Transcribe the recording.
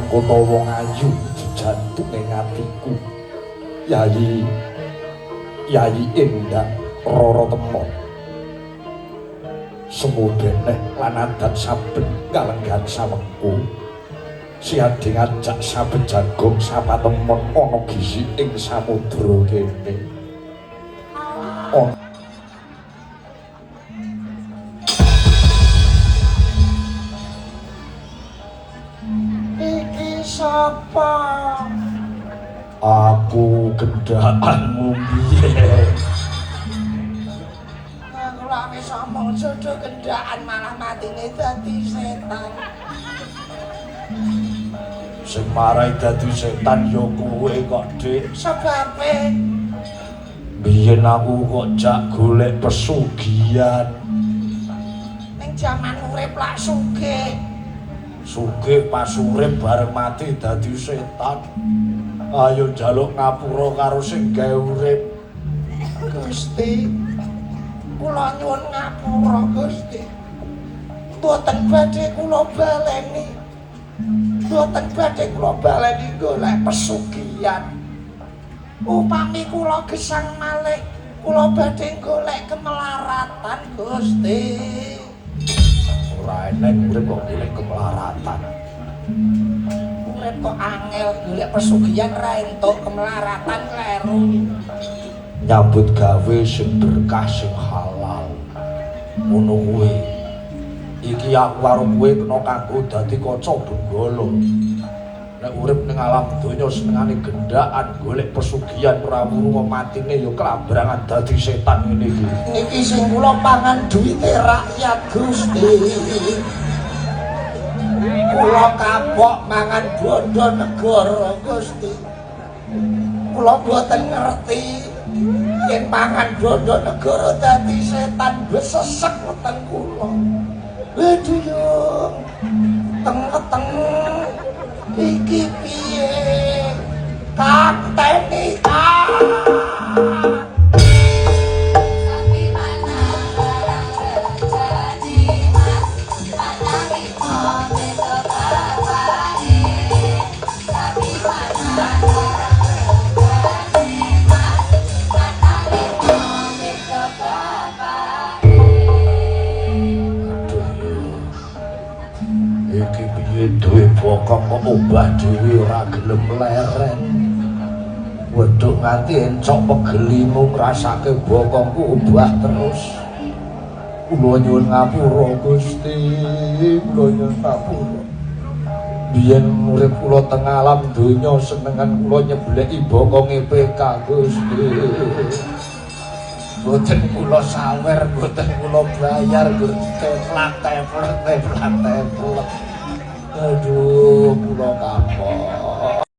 mahkota wong ayu jantung ing atiku. Yayi Endah Rara Temon. Semodeneh lan adat saben kalenggan sawengku. Siadi ngajak saben jagong sapatemon ana gizi ing samudra kene. Iki sapa? Aku gendhaanmu piye? Kula wis omong jodoh gendhaan malah matine dadi setan. Sing marai dadi setan ya kowe kok, Dik. Sebabe biyen aku kok jak golek pesugihan. Ning jaman urip lak sugih. Sugih pas urip bareng mati dadi setan. Ayo njaluk ngapura karo sing gawe urip. Gusti, kula nyuwun ngapura, Gusti. Mboten badhe kula baleni. Mboten badhe kula baleni golek pesugihan. Upami kula gesang malih, kula badhe golek kemelaratan, Gusti. Ora enek urip kok golek kemelaratan. Urip kok angel golek pesugihan ra entuk kemelaratan kleru. Nyambut gawe sing berkah sing halal. Ngono kuwi. Iki aku karo kowe kena kanggo dadi kaca benggala. Nek urip ning alam donya senengane gendhaan golek pesugihan ora wuru matine ya kelabrangan dadi setan ngene iki. Iki sing kula pangan duwite rakyat, Gusti. Kula kapok mangan bondo negara, Gusti. Kula boten ngerti yen mangan bondo negara dadi setan besesek weteng kula. Aduh, teng-teng iki piye? Kapteni duwe bokong kok obah dhewe ora gelem leren. Wedhuk nganti encok pegelimu ngrasake bokongku obah terus. Kula nyuwun ngapura Gusti, kula nyuwun ngapura. Biyen urip kula teng alam donya senengan kula nyebleki bokonge PK Gusti. Boten kula sawer, boten kula bayar, teplak. Aduh, kula kapok.